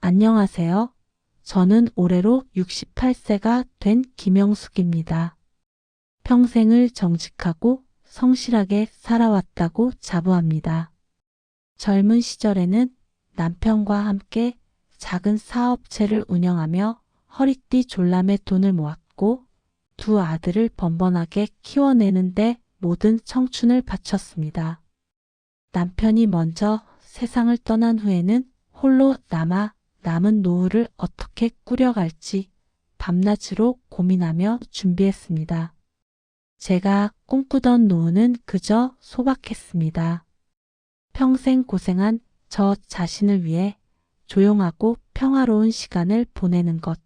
안녕하세요. 저는 올해로 68세가 된 김영숙입니다. 평생을 정직하고 성실하게 살아왔다고 자부합니다. 젊은 시절에는 남편과 함께 작은 사업체를 운영하며 허리띠 졸라매 돈을 모았고 두 아들을 번번하게 키워내는데 모든 청춘을 바쳤습니다. 남편이 먼저 세상을 떠난 후에는 홀로 남은 노후를 어떻게 꾸려갈지 밤낮으로 고민하며 준비했습니다. 제가 꿈꾸던 노후는 그저 소박했습니다. 평생 고생한 저 자신을 위해 조용하고 평화로운 시간을 보내는 것.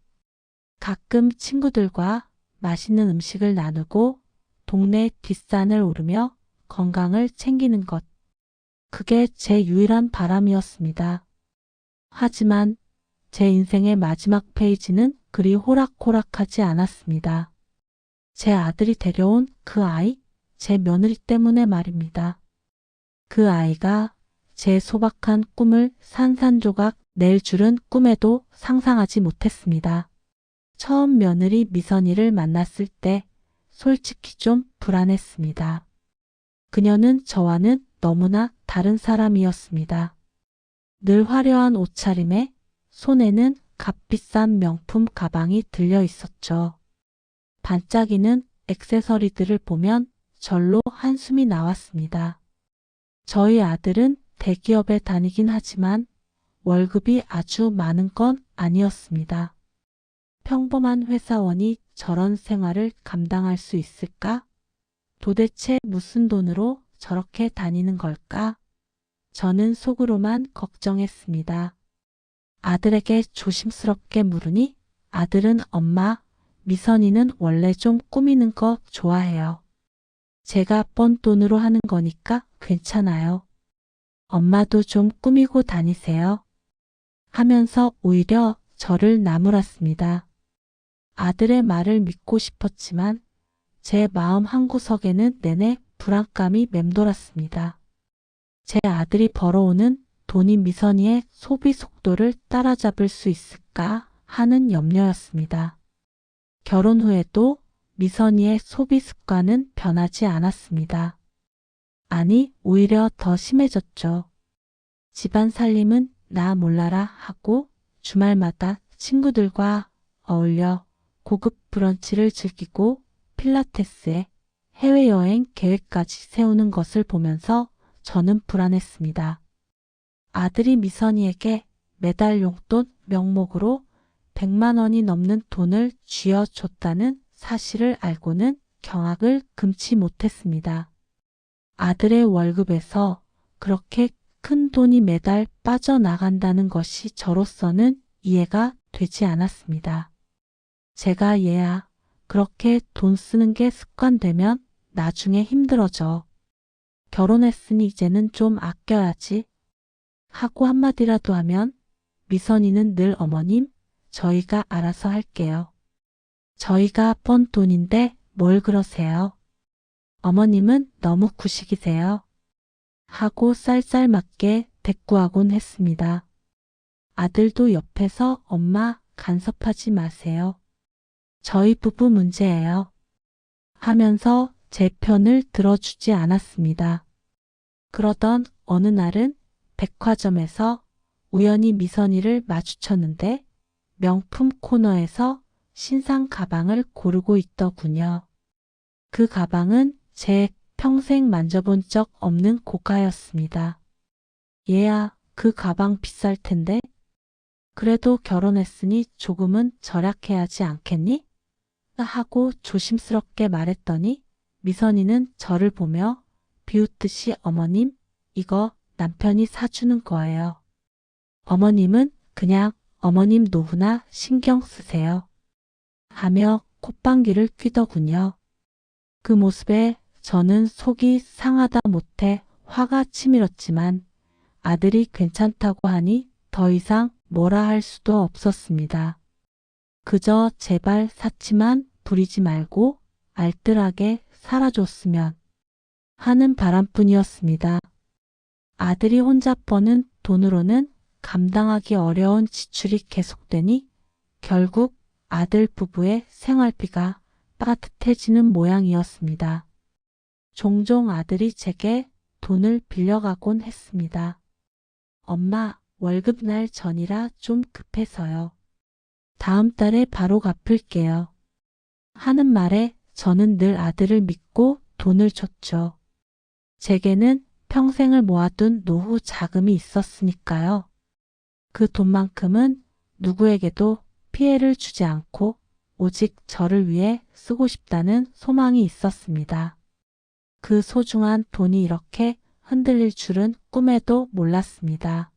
가끔 친구들과 맛있는 음식을 나누고 동네 뒷산을 오르며 건강을 챙기는 것. 그게 제 유일한 바람이었습니다. 하지만 제 인생의 마지막 페이지는 그리 호락호락하지 않았습니다. 제 아들이 데려온 그 아이, 제 며느리 때문에 말입니다. 그 아이가 제 소박한 꿈을 산산조각 낼 줄은 꿈에도 상상하지 못했습니다. 처음 며느리 미선이를 만났을 때 솔직히 좀 불안했습니다. 그녀는 저와는 너무나 다른 사람이었습니다. 늘 화려한 옷차림에 손에는 값비싼 명품 가방이 들려 있었죠. 반짝이는 액세서리들을 보면 절로 한숨이 나왔습니다. 저희 아들은 대기업에 다니긴 하지만 월급이 아주 많은 건 아니었습니다. 평범한 회사원이 저런 생활을 감당할 수 있을까? 도대체 무슨 돈으로 저렇게 다니는 걸까? 저는 속으로만 걱정했습니다. 아들에게 조심스럽게 물으니 아들은 엄마, 미선이는 원래 좀 꾸미는 거 좋아해요. 제가 번 돈으로 하는 거니까 괜찮아요. 엄마도 좀 꾸미고 다니세요. 하면서 오히려 저를 나무랐습니다. 아들의 말을 믿고 싶었지만 제 마음 한구석에는 내내 불안감이 맴돌았습니다. 제 아들이 벌어오는 돈이 미선이의 소비 속도를 따라잡을 수 있을까 하는 염려였습니다. 결혼 후에도 미선이의 소비 습관은 변하지 않았습니다. 아니, 오히려 더 심해졌죠. 집안 살림은 나 몰라라 하고 주말마다 친구들과 어울려 고급 브런치를 즐기고 필라테스에 해외여행 계획까지 세우는 것을 보면서 저는 불안했습니다. 아들이 미선이에게 매달 용돈 명목으로 100만 원이 넘는 돈을 쥐어줬다는 사실을 알고는 경악을 금치 못했습니다. 아들의 월급에서 그렇게 큰 돈이 매달 빠져나간다는 것이 저로서는 이해가 되지 않았습니다. 제가 얘야, 그렇게 돈 쓰는 게 습관되면 나중에 힘들어져. 결혼했으니 이제는 좀 아껴야지. 하고 한마디라도 하면 미선이는 늘 어머님, 저희가 알아서 할게요. 저희가 번 돈인데 뭘 그러세요? 어머님은 너무 구식이세요. 하고 쌀쌀맞게 대꾸하곤 했습니다. 아들도 옆에서 엄마 간섭하지 마세요. 저희 부부 문제예요. 하면서 제 편을 들어주지 않았습니다. 그러던 어느 날은 백화점에서 우연히 미선이를 마주쳤는데 명품 코너에서 신상 가방을 고르고 있더군요. 그 가방은 제 평생 만져본 적 없는 고가였습니다. 얘야, 그 가방 비쌀 텐데. 그래도 결혼했으니 조금은 절약해야지 않겠니? 하고 조심스럽게 말했더니 미선이는 저를 보며 비웃듯이 어머님, 이거 남편이 사주는 거예요. 어머님은 그냥 어머님 노후나 신경 쓰세요. 하며 콧방귀를 뀌더군요. 그 모습에 저는 속이 상하다 못해 화가 치밀었지만 아들이 괜찮다고 하니 더 이상 뭐라 할 수도 없었습니다. 그저 제발 사치만 부리지 말고 알뜰하게 살아줬으면 하는 바람뿐이었습니다. 아들이 혼자 버는 돈으로는 감당하기 어려운 지출이 계속되니 결국 아들 부부의 생활비가 빠듯해지는 모양이었습니다. 종종 아들이 제게 돈을 빌려가곤 했습니다. 엄마, 월급날 전이라 좀 급해서요. 다음 달에 바로 갚을게요. 하는 말에 저는 늘 아들을 믿고 돈을 줬죠. 제게는 평생을 모아둔 노후 자금이 있었으니까요. 그 돈만큼은 누구에게도 피해를 주지 않고 오직 저를 위해 쓰고 싶다는 소망이 있었습니다. 그 소중한 돈이 이렇게 흔들릴 줄은 꿈에도 몰랐습니다.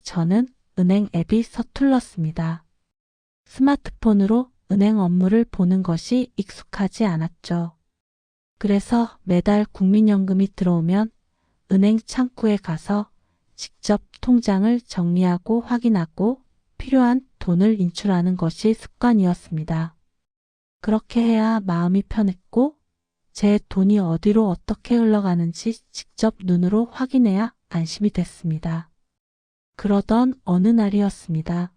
저는 은행 앱이 서툴렀습니다. 스마트폰으로 은행 업무를 보는 것이 익숙하지 않았죠. 그래서 매달 국민연금이 들어오면 은행 창구에 가서 직접 통장을 정리하고 확인하고 필요한 돈을 인출하는 것이 습관이었습니다. 그렇게 해야 마음이 편했고 제 돈이 어디로 어떻게 흘러가는지 직접 눈으로 확인해야 안심이 됐습니다. 그러던 어느 날이었습니다.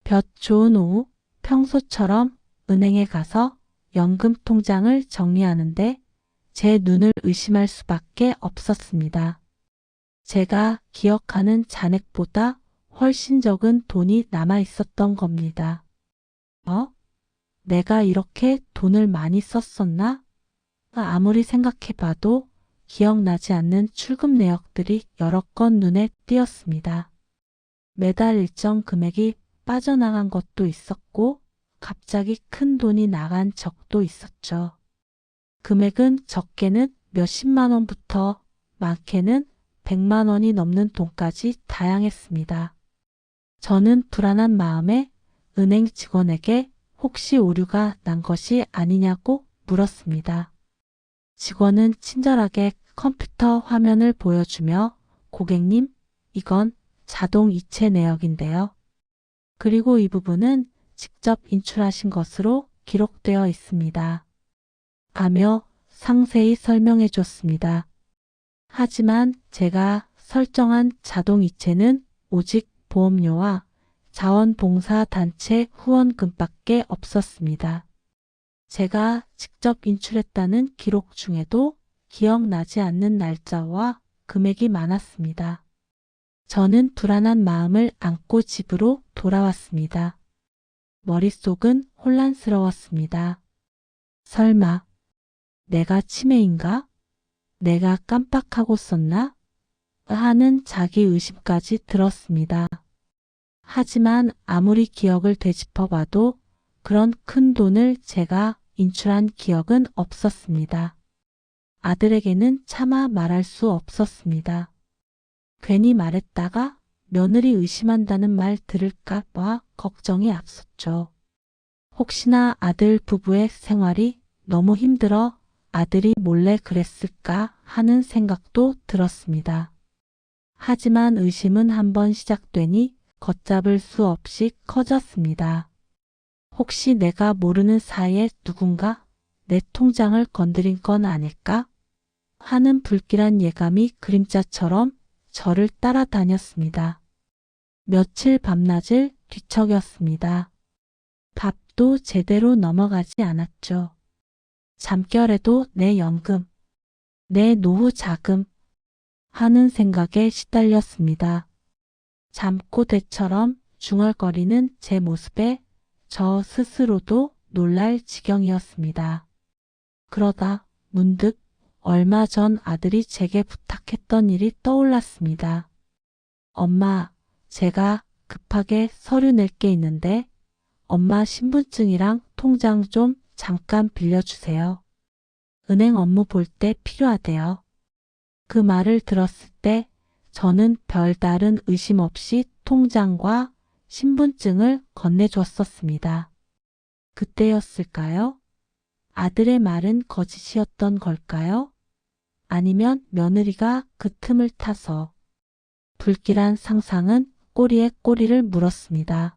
볕 좋은 오후 평소처럼 은행에 가서 연금 통장을 정리하는데 제 눈을 의심할 수밖에 없었습니다. 제가 기억하는 잔액보다 훨씬 적은 돈이 남아 있었던 겁니다. 내가 이렇게 돈을 많이 썼었나? 아무리 생각해봐도 기억나지 않는 출금 내역들이 여러 건 눈에 띄었습니다. 매달 일정 금액이 빠져나간 것도 있었고 갑자기 큰 돈이 나간 적도 있었죠. 금액은 적게는 몇십만 원부터 많게는 100만 원이 넘는 돈까지 다양했습니다. 저는 불안한 마음에 은행 직원에게 혹시 오류가 난 것이 아니냐고 물었습니다. 직원은 친절하게 컴퓨터 화면을 보여주며 고객님, 이건 자동 이체 내역인데요. 그리고 이 부분은 직접 인출하신 것으로 기록되어 있습니다. 하며 상세히 설명해 줬습니다. 하지만 제가 설정한 자동 이체는 오직 보험료와 자원봉사단체 후원금밖에 없었습니다. 제가 직접 인출했다는 기록 중에도 기억나지 않는 날짜와 금액이 많았습니다. 저는 불안한 마음을 안고 집으로 돌아왔습니다. 머릿속은 혼란스러웠습니다. 설마 내가 치매인가? 내가 깜빡하고 썼나? 하는 자기 의심까지 들었습니다. 하지만 아무리 기억을 되짚어봐도 그런 큰 돈을 제가 인출한 기억은 없었습니다. 아들에게는 차마 말할 수 없었습니다. 괜히 말했다가 며느리 의심한다는 말 들을까 봐 걱정이 앞섰죠. 혹시나 아들 부부의 생활이 너무 힘들어 아들이 몰래 그랬을까 하는 생각도 들었습니다. 하지만 의심은 한번 시작되니 걷잡을 수 없이 커졌습니다. 혹시 내가 모르는 사이에 누군가 내 통장을 건드린 건 아닐까? 하는 불길한 예감이 그림자처럼 저를 따라다녔습니다. 며칠 밤낮을 뒤척였습니다. 밥도 제대로 넘어가지 않았죠. 잠결에도 내 연금, 내 노후 자금 하는 생각에 시달렸습니다. 잠꼬대처럼 중얼거리는 제 모습에 저 스스로도 놀랄 지경이었습니다. 그러다 문득 얼마 전 아들이 제게 부탁했던 일이 떠올랐습니다. 엄마, 제가 급하게 서류 낼 게 있는데 엄마 신분증이랑 통장 좀 잠깐 빌려주세요. 은행 업무 볼 때 필요하대요. 그 말을 들었을 때 저는 별다른 의심 없이 통장과 신분증을 건네줬었습니다. 그때였을까요? 아들의 말은 거짓이었던 걸까요? 아니면 며느리가 그 틈을 타서. 불길한 상상은 꼬리에 꼬리를 물었습니다.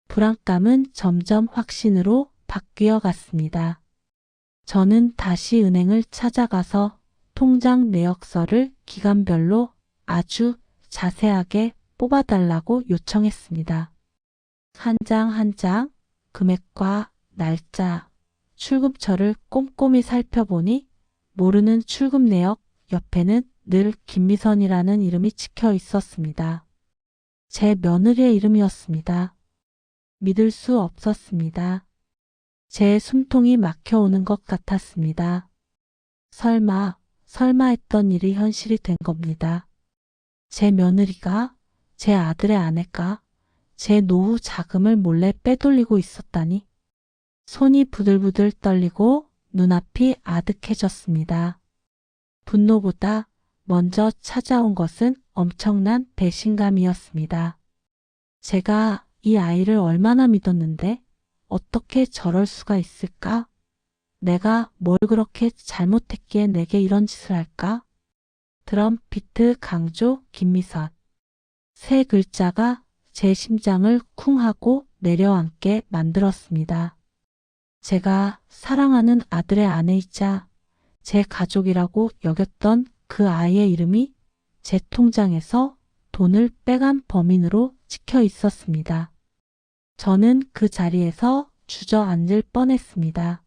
불안감은 점점 확신으로 바뀌어 갔습니다. 저는 다시 은행을 찾아가서 통장 내역서를 기간별로 아주 자세하게 뽑아달라고 요청했습니다. 한 장 한 장, 금액과 날짜, 출금처를 꼼꼼히 살펴보니 모르는 출금 내역 옆에는 늘 김미선이라는 이름이 찍혀 있었습니다. 제 며느리의 이름이었습니다. 믿을 수 없었습니다. 제 숨통이 막혀오는 것 같았습니다. 설마 했던 일이 현실이 된 겁니다. 제 며느리가, 제 아들의 아내가 제 노후 자금을 몰래 빼돌리고 있었다니. 손이 부들부들 떨리고 눈앞이 아득해졌습니다. 분노보다 먼저 찾아온 것은 엄청난 배신감이었습니다. 제가 이 아이를 얼마나 믿었는데 어떻게 저럴 수가 있을까? 내가 뭘 그렇게 잘못했기에 내게 이런 짓을 할까? 드럼 비트 강조 김미선. 세 글자가 제 심장을 쿵 하고 내려앉게 만들었습니다. 제가 사랑하는 아들의 아내이자 제 가족이라고 여겼던 그 아이의 이름이 제 통장에서 돈을 빼간 범인으로 찍혀 있었습니다. 저는 그 자리에서 주저앉을 뻔했습니다.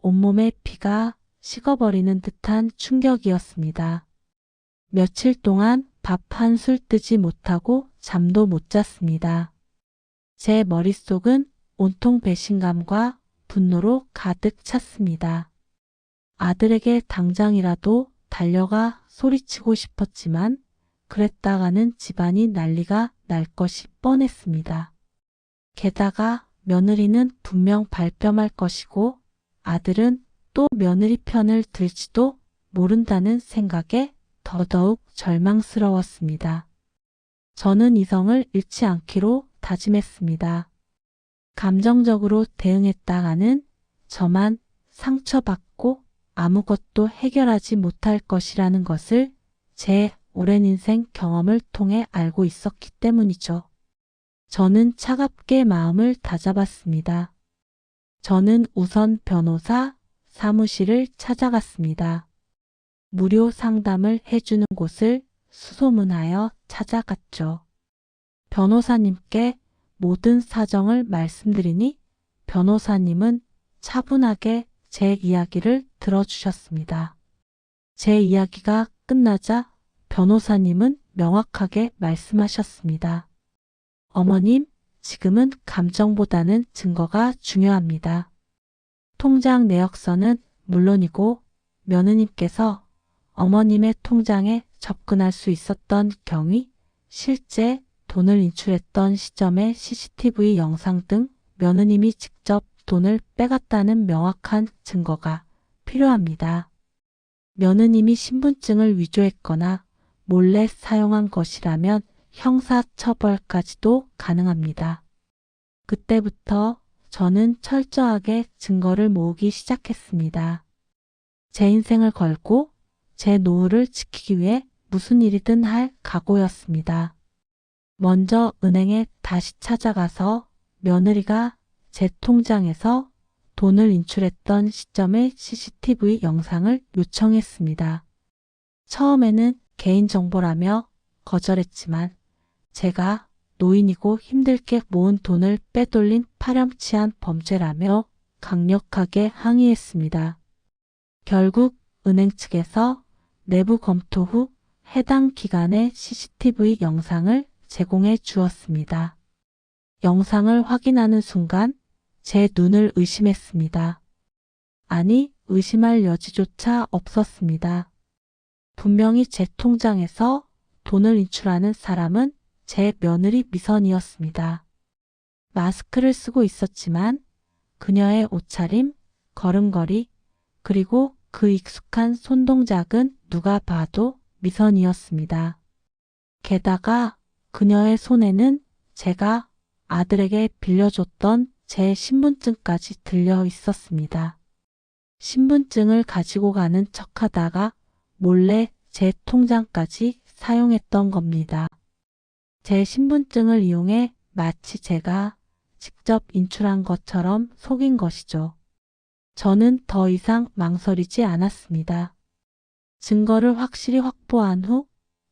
온몸에 피가 식어버리는 듯한 충격이었습니다. 며칠 동안 밥 한 술 뜨지 못하고 잠도 못 잤습니다. 제 머릿속은 온통 배신감과 분노로 가득 찼습니다. 아들에게 당장이라도 달려가 소리치고 싶었지만 그랬다가는 집안이 난리가 날 것이 뻔했습니다. 게다가 며느리는 분명 발뺌할 것이고 아들은 또 며느리 편을 들지도 모른다는 생각에 더더욱 절망스러웠습니다. 저는 이성을 잃지 않기로 다짐했습니다. 감정적으로 대응했다가는 저만 상처받고 아무것도 해결하지 못할 것이라는 것을 제 오랜 인생 경험을 통해 알고 있었기 때문이죠. 저는 차갑게 마음을 다잡았습니다. 저는 우선 변호사 사무실을 찾아갔습니다. 무료 상담을 해주는 곳을 수소문하여 찾아갔죠. 변호사님께 모든 사정을 말씀드리니 변호사님은 차분하게 제 이야기를 들어주셨습니다. 제 이야기가 끝나자 변호사님은 명확하게 말씀하셨습니다. 어머님, 지금은 감정보다는 증거가 중요합니다. 통장 내역서는 물론이고 며느님께서 어머님의 통장에 접근할 수 있었던 경위, 실제 돈을 인출했던 시점의 CCTV 영상 등 며느님이 직접 돈을 빼갔다는 명확한 증거가 필요합니다. 며느님이 신분증을 위조했거나 몰래 사용한 것이라면 형사처벌까지도 가능합니다. 그때부터 저는 철저하게 증거를 모으기 시작했습니다. 제 인생을 걸고 제 노후를 지키기 위해 무슨 일이든 할 각오였습니다. 먼저 은행에 다시 찾아가서 며느리가 제 통장에서 돈을 인출했던 시점의 CCTV 영상을 요청했습니다. 처음에는 개인정보라며 거절했지만 제가 노인이고 힘들게 모은 돈을 빼돌린 파렴치한 범죄라며 강력하게 항의했습니다. 결국 은행 측에서 내부 검토 후 해당 기간의 CCTV 영상을 제공해 주었습니다. 영상을 확인하는 순간 제 눈을 의심했습니다. 아니, 의심할 여지조차 없었습니다. 분명히 제 통장에서 돈을 인출하는 사람은 제 며느리 미선이었습니다. 마스크를 쓰고 있었지만 그녀의 옷차림, 걸음걸이, 그리고 그 익숙한 손동작은 누가 봐도 미선이었습니다. 게다가 그녀의 손에는 제가 아들에게 빌려줬던 제 신분증까지 들려 있었습니다. 신분증을 가지고 가는 척하다가 몰래 제 통장까지 사용했던 겁니다. 제 신분증을 이용해 마치 제가 직접 인출한 것처럼 속인 것이죠. 저는 더 이상 망설이지 않았습니다. 증거를 확실히 확보한 후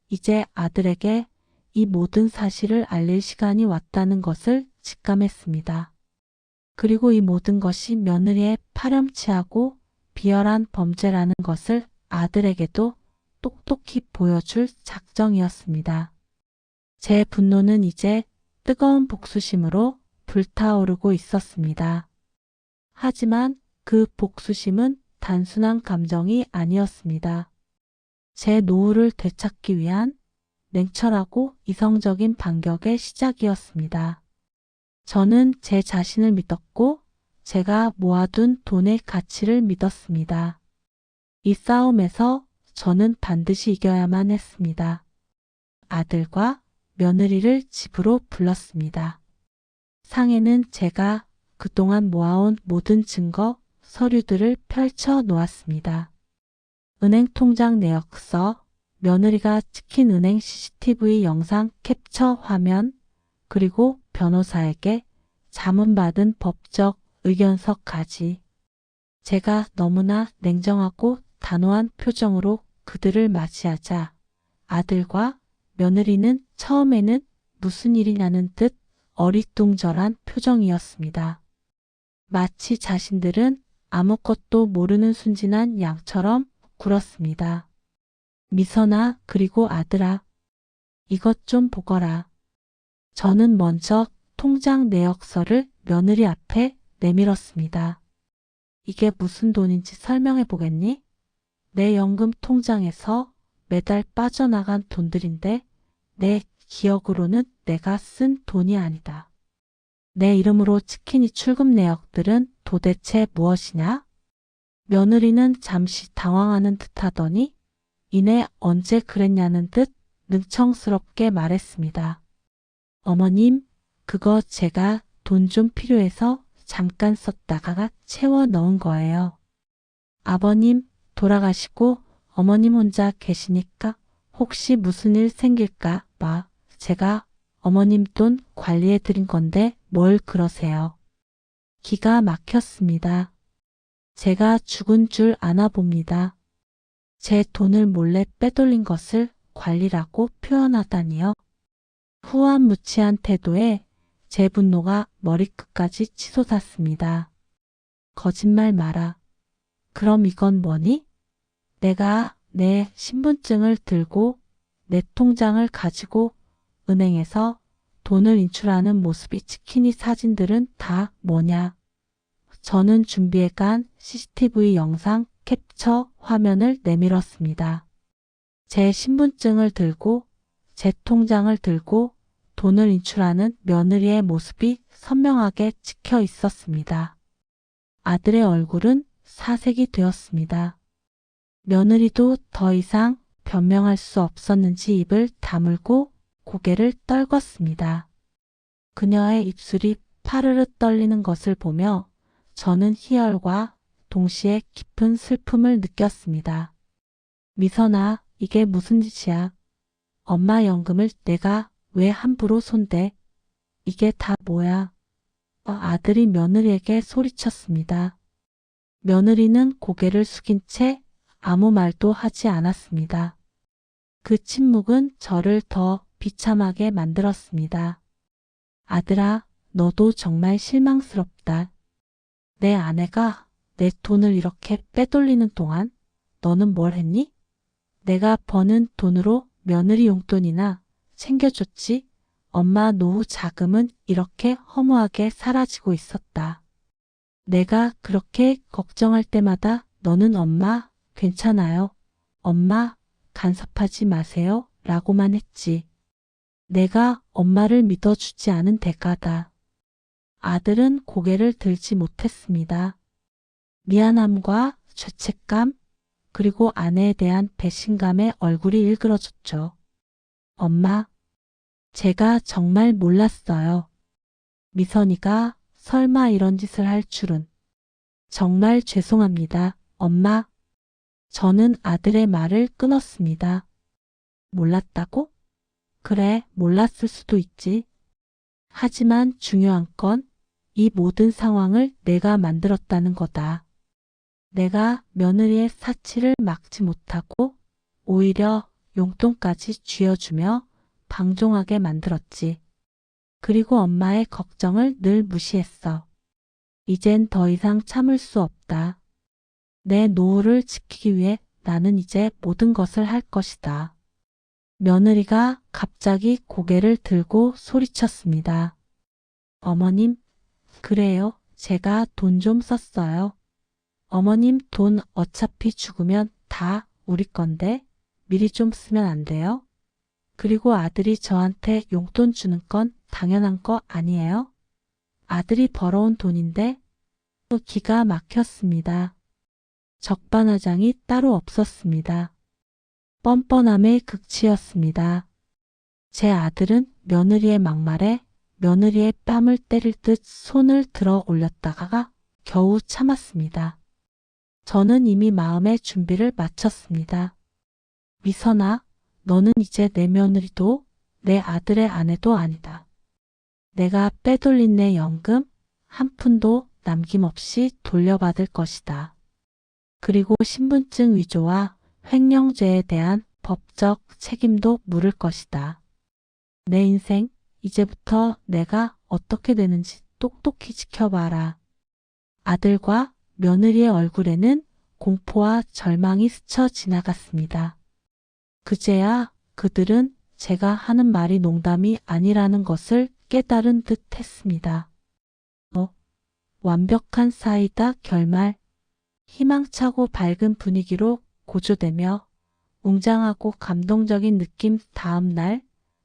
이제 아들에게 이 모든 사실을 알릴 시간이 왔다는 것을 직감했습니다. 그리고 이 모든 것이 며느리의 파렴치하고 비열한 범죄라는 것을 아들에게도 똑똑히 보여줄 작정이었습니다. 제 분노는 이제 뜨거운 복수심으로 불타오르고 있었습니다. 하지만 그 복수심은 단순한 감정이 아니었습니다. 제 노후를 되찾기 위한 냉철하고 이성적인 반격의 시작이었습니다. 저는 제 자신을 믿었고 제가 모아둔 돈의 가치를 믿었습니다. 이 싸움에서 저는 반드시 이겨야만 했습니다. 아들과 며느리를 집으로 불렀습니다. 상에는 제가 그동안 모아온 모든 증거, 서류들을 펼쳐 놓았습니다. 은행 통장 내역서, 며느리가 찍힌 은행 CCTV 영상 캡처 화면, 그리고 변호사에게 자문받은 법적 의견서까지. 제가 너무나 냉정하고 단호한 표정으로 그들을 맞이하자 아들과 며느리는 처음에는 무슨 일이냐는 듯 어리둥절한 표정이었습니다. 마치 자신들은 아무것도 모르는 순진한 양처럼 굴었습니다. 미선아, 그리고 아들아, 이것 좀 보거라. 저는 먼저 통장 내역서를 며느리 앞에 내밀었습니다. 이게 무슨 돈인지 설명해 보겠니? 내 연금 통장에서 매달 빠져나간 돈들인데 내 기억으로는 내가 쓴 돈이 아니다. 내 이름으로 찍힌 이 출금 내역들은 도대체 무엇이냐? 며느리는 잠시 당황하는 듯 하더니 이내 언제 그랬냐는 듯 능청스럽게 말했습니다. 어머님, 그거 제가 돈 좀 필요해서 잠깐 썼다가 채워 넣은 거예요. 아버님 돌아가시고 어머님 혼자 계시니까 혹시 무슨 일 생길까 봐 제가 어머님 돈 관리해 드린 건데 뭘 그러세요. 기가 막혔습니다. 제가 죽은 줄 아나 봅니다. 제 돈을 몰래 빼돌린 것을 관리라고 표현하다니요. 후안무치한 태도에 제 분노가 머리끝까지 치솟았습니다. 거짓말 마라. 그럼 이건 뭐니? 내가 내 신분증을 들고 내 통장을 가지고 은행에서 돈을 인출하는 모습이 찍힌 이 사진들은 다 뭐냐? 저는 준비해간 CCTV 영상 캡처 화면을 내밀었습니다. 제 신분증을 들고 제 통장을 들고 돈을 인출하는 며느리의 모습이 선명하게 찍혀 있었습니다. 아들의 얼굴은 사색이 되었습니다. 며느리도 더 이상 변명할 수 없었는지 입을 다물고 고개를 떨궜습니다. 그녀의 입술이 파르르 떨리는 것을 보며 저는 희열과 동시에 깊은 슬픔을 느꼈습니다. 미선아, 이게 무슨 짓이야? 엄마 연금을 내가 왜 함부로 손대? 이게 다 뭐야? 아들이 며느리에게 소리쳤습니다. 며느리는 고개를 숙인 채 아무 말도 하지 않았습니다. 그 침묵은 저를 더 비참하게 만들었습니다. 아들아, 너도 정말 실망스럽다. 내 아내가 내 돈을 이렇게 빼돌리는 동안 너는 뭘 했니? 내가 버는 돈으로 며느리 용돈이나 챙겨줬지. 엄마 노후 자금은 이렇게 허무하게 사라지고 있었다. 내가 그렇게 걱정할 때마다 너는 엄마 괜찮아요. 엄마 간섭하지 마세요. 라고만 했지. 내가 엄마를 믿어주지 않은 대가다. 아들은 고개를 들지 못했습니다. 미안함과 죄책감 그리고 아내에 대한 배신감에 얼굴이 일그러졌죠. 엄마, 제가 정말 몰랐어요. 미선이가 설마 이런 짓을 할 줄은. 정말 죄송합니다, 엄마. 저는 아들의 말을 끊었습니다. 몰랐다고? 그래, 몰랐을 수도 있지. 하지만 중요한 건 이 모든 상황을 내가 만들었다는 거다. 내가 며느리의 사치를 막지 못하고 오히려 용돈까지 쥐어주며 방종하게 만들었지. 그리고 엄마의 걱정을 늘 무시했어. 이젠 더 이상 참을 수 없다. 내 노후를 지키기 위해 나는 이제 모든 것을 할 것이다. 며느리가 갑자기 고개를 들고 소리쳤습니다. 어머님, 그래요. 제가 돈 좀 썼어요. 어머님 돈 어차피 죽으면 다 우리 건데 미리 좀 쓰면 안 돼요? 그리고 아들이 저한테 용돈 주는 건 당연한 거 아니에요? 아들이 벌어온 돈인데. 또 기가 막혔습니다. 적반하장이 따로 없었습니다. 뻔뻔함의 극치였습니다. 제 아들은 며느리의 막말에 며느리의 뺨을 때릴 듯 손을 들어 올렸다가 겨우 참았습니다. 저는 이미 마음의 준비를 마쳤습니다. 미선아, 너는 이제 내 며느리도 내 아들의 아내도 아니다. 내가 빼돌린 내 연금 한 푼도 남김없이 돌려받을 것이다. 그리고 신분증 위조와 횡령죄에 대한 법적 책임도 물을 것이다. 내 인생 이제부터 내가 어떻게 되는지 똑똑히 지켜봐라. 아들과 며느리의 얼굴에는 공포와 절망이 스쳐 지나갔습니다. 그제야 그들은 제가 하는 말이 농담이 아니라는 것을 깨달은 듯 했습니다. 완벽한 사이다 결말. 희망차고 밝은 분위기로 고조되며 웅장하고 감동적인 느낌 다음 날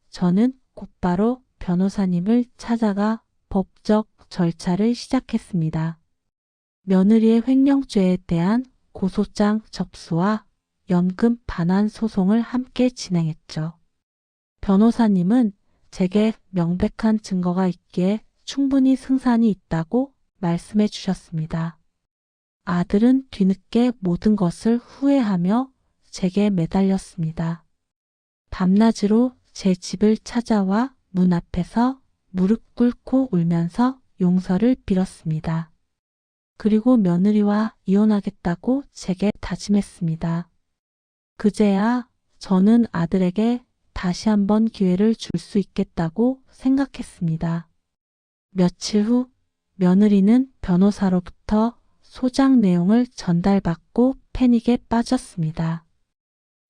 저는 곧바로 변호사님을 찾아가 법적 절차를 시작했습니다. 며느리의 횡령죄에 대한 고소장 접수와 연금 반환 소송을 함께 진행했죠. 변호사님은 제게 명백한 증거가 있기에 충분히 승산이 있다고 말씀해 주셨습니다. 아들은 뒤늦게 모든 것을 후회하며 제게 매달렸습니다. 밤낮으로 제 집을 찾아와 문 앞에서 무릎 꿇고 울면서 용서를 빌었습니다. 그리고 며느리와 이혼하겠다고 제게 다짐했습니다. 그제야 저는 아들에게 다시 한번 기회를 줄 수 있겠다고 생각했습니다. 며칠 후 며느리는 변호사로부터 소장 내용을 전달받고 패닉에 빠졌습니다.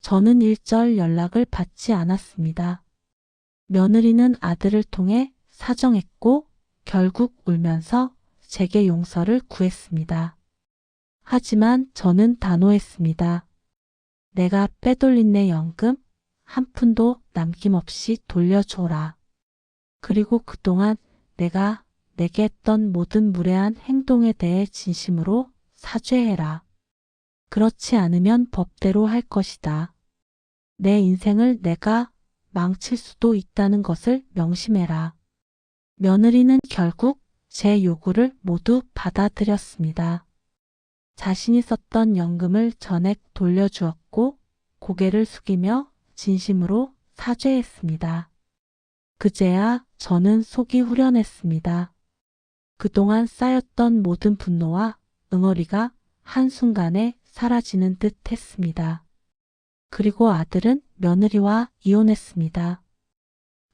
저는 일절 연락을 받지 않았습니다. 며느리는 아들을 통해 사정했고 결국 울면서 제게 용서를 구했습니다. 하지만 저는 단호했습니다. 내가 빼돌린 내 연금 한 푼도 남김없이 돌려줘라. 그리고 그동안 내가 내게 했던 모든 무례한 행동에 대해 진심으로 사죄해라. 그렇지 않으면 법대로 할 것이다. 내 인생을 내가 망칠 수도 있다는 것을 명심해라. 며느리는 결국 제 요구를 모두 받아들였습니다. 자신이 썼던 연금을 전액 돌려주었고 고개를 숙이며 진심으로 사죄했습니다. 그제야 저는 속이 후련했습니다. 그동안 쌓였던 모든 분노와 응어리가 한순간에 사라지는 듯 했습니다. 그리고 아들은 며느리와 이혼했습니다.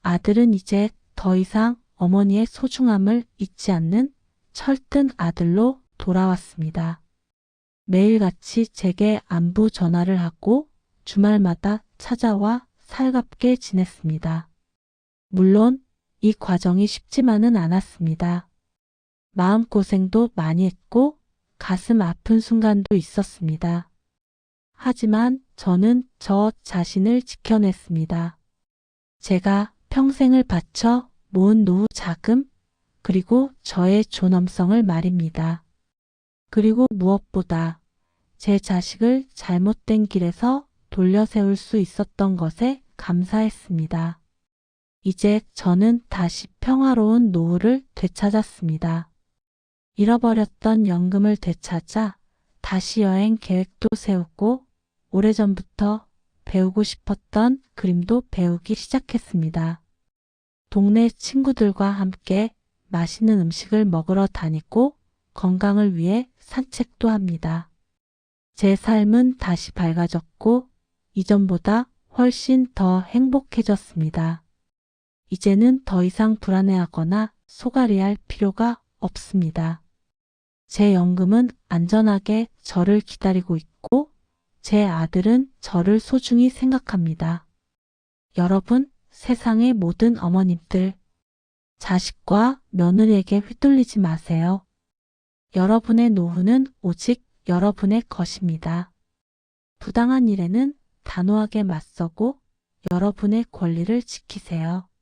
아들은 이제 더 이상 어머니의 소중함을 잊지 않는 철든 아들로 돌아왔습니다. 매일같이 제게 안부 전화를 하고 주말마다 찾아와 살갑게 지냈습니다. 물론 이 과정이 쉽지만은 않았습니다. 마음고생도 많이 했고 가슴 아픈 순간도 있었습니다. 하지만 저는 저 자신을 지켜냈습니다. 제가 평생을 바쳐 모은 노후 자금, 그리고 저의 존엄성을 말입니다. 그리고 무엇보다 제 자식을 잘못된 길에서 돌려 세울 수 있었던 것에 감사했습니다. 이제 저는 다시 평화로운 노후를 되찾았습니다. 잃어버렸던 연금을 되찾아 다시 여행 계획도 세우고 오래전부터 배우고 싶었던 그림도 배우기 시작했습니다. 동네 친구들과 함께 맛있는 음식을 먹으러 다니고 건강을 위해 산책도 합니다. 제 삶은 다시 밝아졌고 이전보다 훨씬 더 행복해졌습니다. 이제는 더 이상 불안해하거나 소갈이할 필요가 없습니다. 제 연금은 안전하게 저를 기다리고 있고 제 아들은 저를 소중히 생각합니다. 여러분, 세상의 모든 어머님들, 자식과 며느리에게 휘둘리지 마세요. 여러분의 노후는 오직 여러분의 것입니다. 부당한 일에는 단호하게 맞서고 여러분의 권리를 지키세요.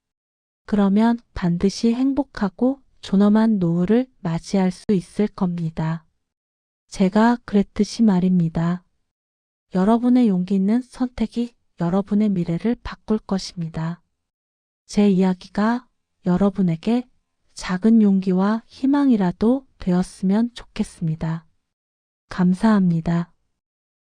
그러면 반드시 행복하고 존엄한 노후를 맞이할 수 있을 겁니다. 제가 그랬듯이 말입니다. 여러분의 용기 있는 선택이 여러분의 미래를 바꿀 것입니다. 제 이야기가 여러분에게 작은 용기와 희망이라도 되었으면 좋겠습니다. 감사합니다.